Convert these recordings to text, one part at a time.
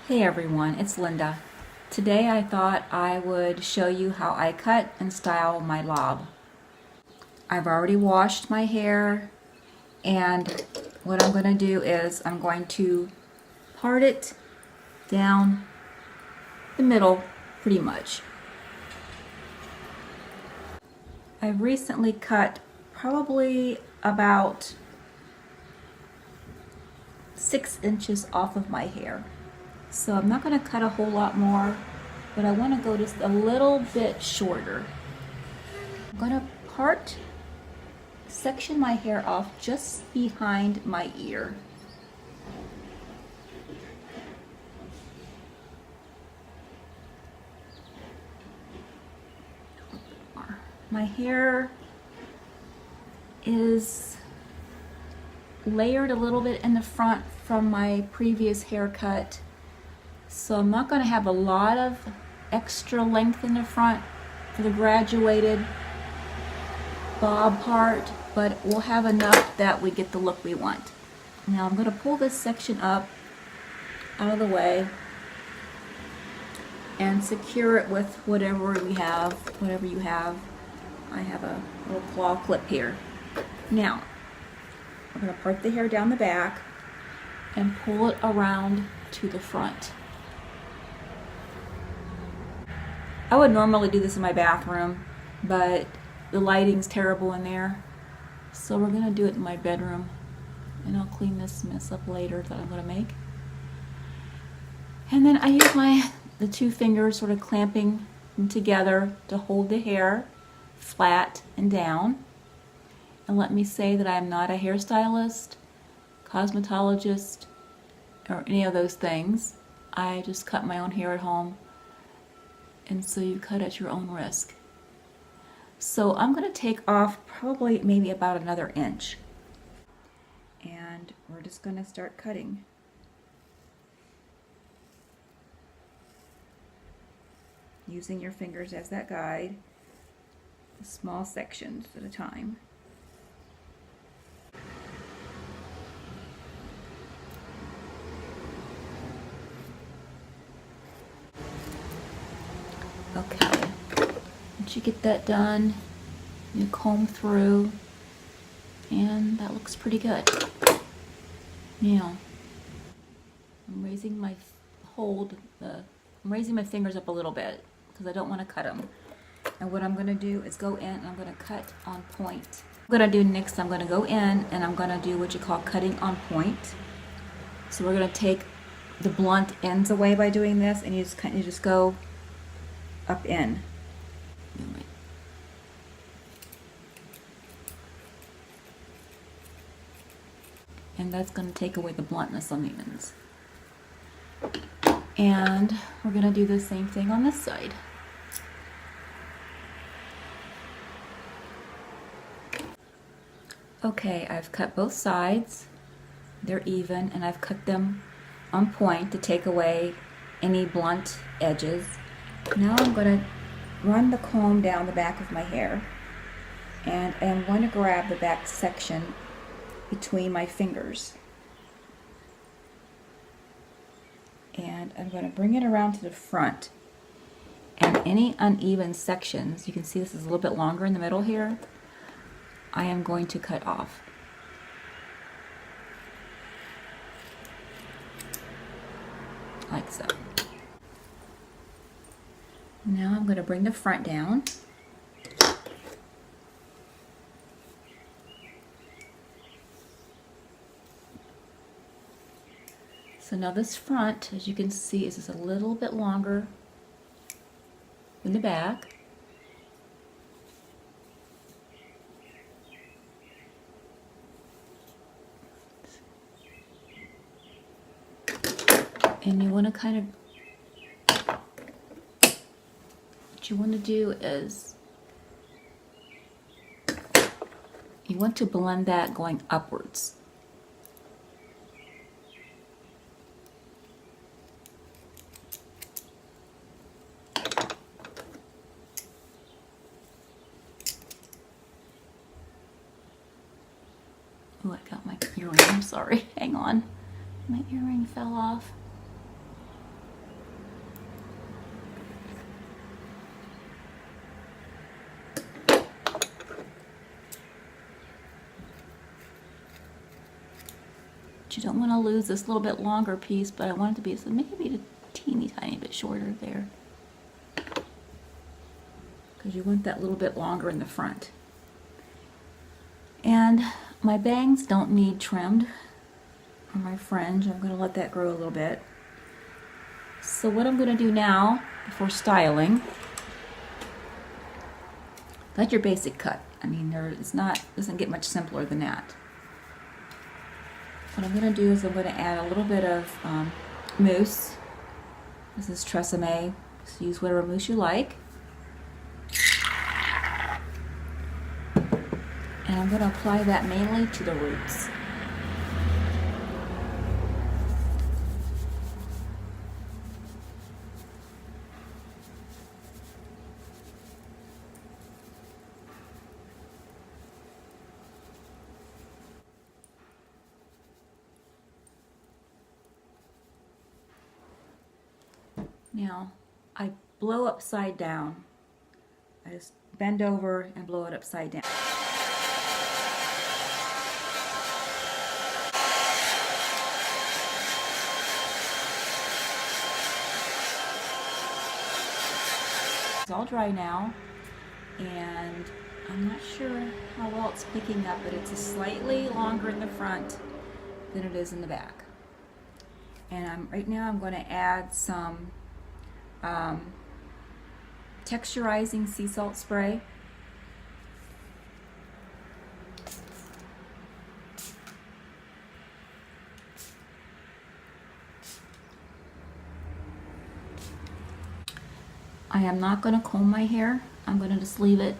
Hey everyone, it's Linda. Today I thought I would show you how I cut and style my lob. I've already washed my hair, and what I'm going to do is I'm going to part it down the middle pretty much. I've recently cut probably about 6 inches off of my hair. So I'm not going to cut a whole lot more, but I want to go just a little bit shorter. I'm going to section my hair off just behind my ear. My hair is layered a little bit in the front from my previous haircut. So I'm not going to have a lot of extra length in the front for the graduated bob part, but we'll have enough that we get the look we want. Now I'm going to pull this section up out of the way and secure it with whatever you have. I have a little claw clip here. Now I'm going to part the hair down the back and pull it around to the front. I would normally do this in my bathroom, but the lighting's terrible in there, so we're going to do it in my bedroom, and I'll clean this mess up later that I'm going to make. And then I use the two fingers sort of clamping them together to hold the hair flat and down. And let me say that I'm not a hairstylist, cosmetologist, or any of those things. I just cut my own hair at home, and so you cut at your own risk. So I'm going to take off probably maybe about another inch, and we're just going to start cutting. Using your fingers as that guide, small sections at a time. Okay, once you get that done, you comb through, and that looks pretty good. Now, I'm raising my fingers up a little bit because I don't want to cut them. And what I'm going to do is go in and I'm going to cut on point. What I'm going to do next, I'm going to go in and I'm going to do what you call cutting on point. So we're going to take the blunt ends away by doing this, and you just go up in. And that's going to take away the bluntness on the ends. And we're going to do the same thing on this side. Okay, I've cut both sides. They're even, and I've cut them on point to take away any blunt edges. Now I'm going to run the comb down the back of my hair, and I'm going to grab the back section between my fingers, and I'm going to bring it around to the front, and any uneven sections, you can see this is a little bit longer in the middle here, I am going to cut off. Like so. Now I'm going to bring the front down. So now this front, as you can see, is just a little bit longer than the back. And you want to what you want to do is you want to blend that going upwards. Oh, I got my earring, I'm sorry, hang on. My earring fell off. But you don't want to lose this little bit longer piece, but I want it to be so maybe a teeny tiny bit shorter there. Because you want that little bit longer in the front. And my bangs don't need trimmed, or my fringe. I'm going to let that grow a little bit. So what I'm going to do now, before styling, that's your basic cut. I mean, doesn't get much simpler than that. What I'm going to do is I'm going to add a little bit of mousse. This is Tresemme. Just use whatever mousse you like. And I'm going to apply that mainly to the roots. Now, I blow upside down. I just bend over and blow it upside down. It's all dry now, and I'm not sure how well it's picking up, but it's slightly longer in the front than it is in the back. And right now I'm going to add some texturizing sea salt spray. I am not going to comb my hair. I'm going to just leave it.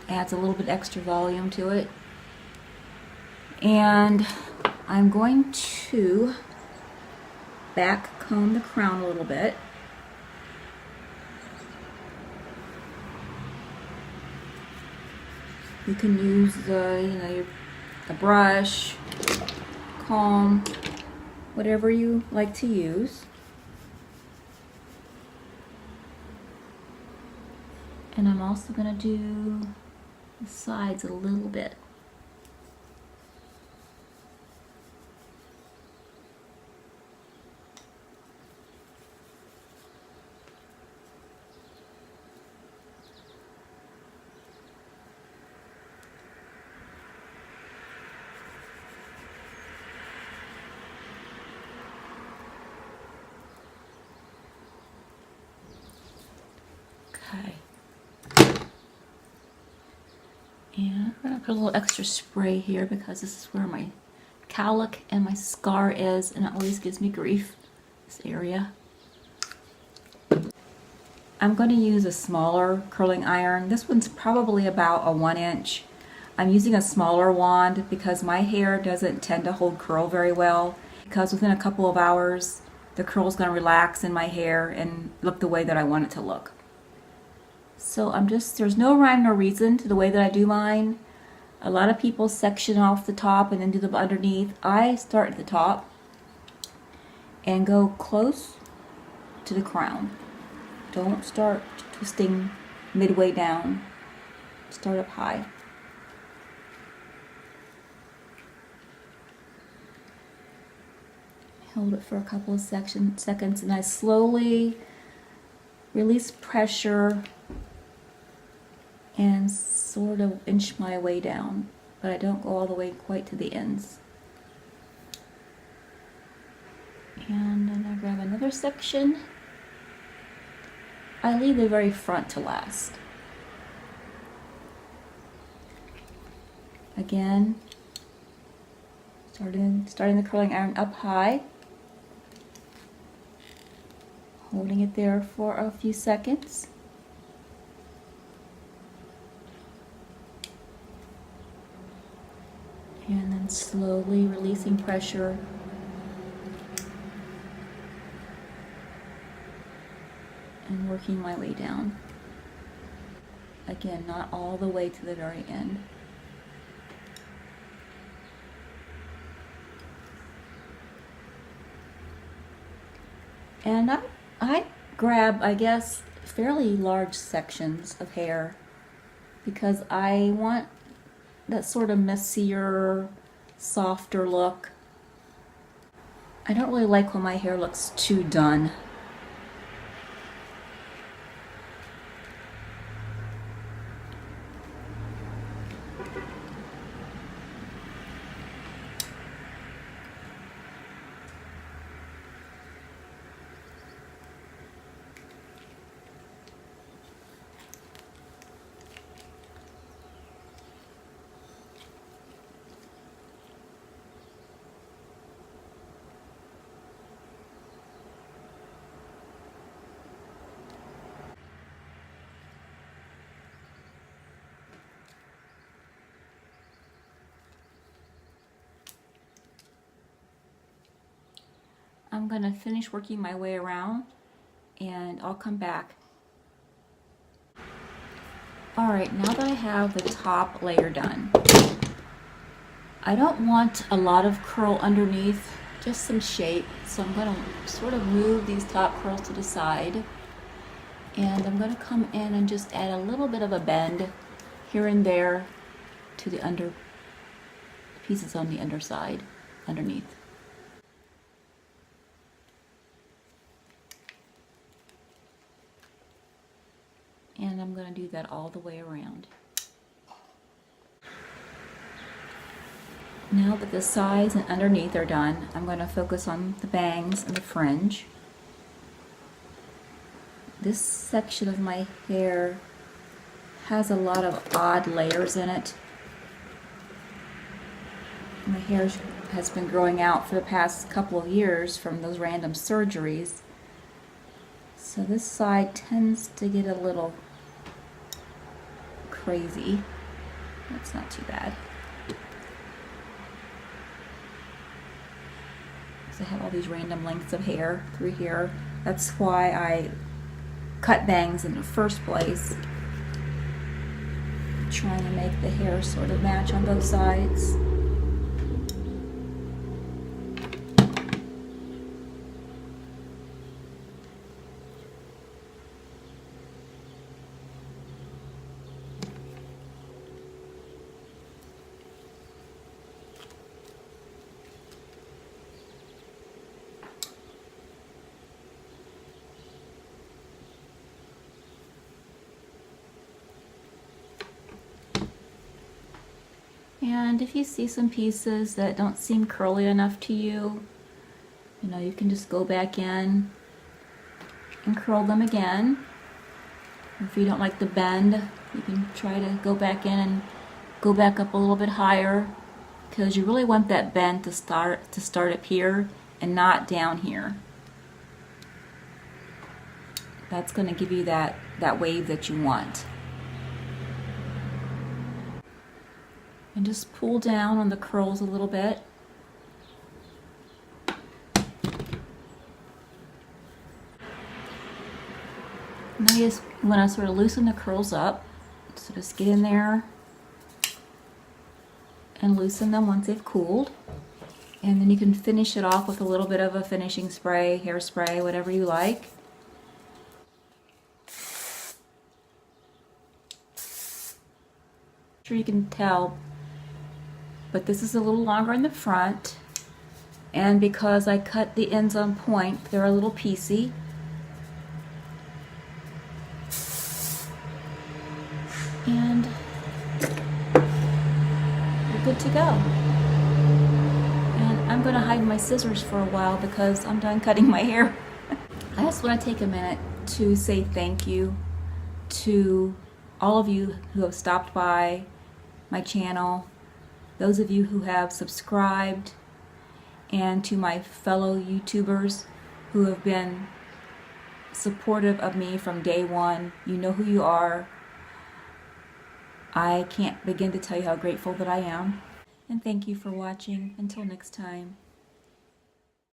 Adds a little bit extra volume to it. And I'm going to back comb the crown a little bit. You can use a brush, comb, whatever you like to use. And I'm also going to do the sides a little bit. Okay. And I'm going to put a little extra spray here because this is where my cowlick and my scar is, and it always gives me grief, this area. I'm going to use a smaller curling iron. This one's probably about a 1 inch. I'm using a smaller wand because my hair doesn't tend to hold curl very well, because within a couple of hours the curl is going to relax in my hair and look the way that I want it to look. So there's no rhyme nor reason to the way that I do mine. A lot of people section off the top and then do them underneath. I start at the top and go close to the crown. Don't start twisting midway down. Start up high. Hold it for a couple of seconds and I slowly release pressure and sort of inch my way down, but I don't go all the way quite to the ends. And then I grab another section. I leave the very front to last. Again, starting the curling iron up high, holding it there for a few seconds. And then slowly releasing pressure. And working my way down. Again, not all the way to the very end. And I grab, I guess, fairly large sections of hair because I want that sort of messier, softer look. I don't really like when my hair looks too done. I'm going to finish working my way around and I'll come back. Alright, now that I have the top layer done, I don't want a lot of curl underneath, just some shape. So I'm going to sort of move these top curls to the side, and I'm going to come in and just add a little bit of a bend here and there to the under pieces on the underside, underneath. And I'm going to do that all the way around. Now that the sides and underneath are done, I'm going to focus on the bangs and the fringe. This section of my hair has a lot of odd layers in it. My hair has been growing out for the past couple of years from those random surgeries. So this side tends to get a little crazy. That's not too bad. So I have all these random lengths of hair through here. That's why I cut bangs in the first place. Trying to make the hair sort of match on both sides. And if you see some pieces that don't seem curly enough to you, you can just go back in and curl them again. If you don't like the bend, you can try to go back in and go back up a little bit higher, because you really want that bend to start up here and not down here. That's going to give you that wave that you want. And just pull down on the curls a little bit. Now you just want to sort of loosen the curls up. So just get in there and loosen them once they've cooled. And then you can finish it off with a little bit of a finishing spray, hairspray, whatever you like. Sure you can tell, but this is a little longer in the front, and because I cut the ends on point, they're a little piecey. And you're good to go. And I'm going to hide my scissors for a while because I'm done cutting my hair. I just want to take a minute to say thank you to all of you who have stopped by my channel, those of you who have subscribed, and to my fellow YouTubers who have been supportive of me from day one. You know who you are. I can't begin to tell you how grateful that I am. And thank you for watching. Until next time.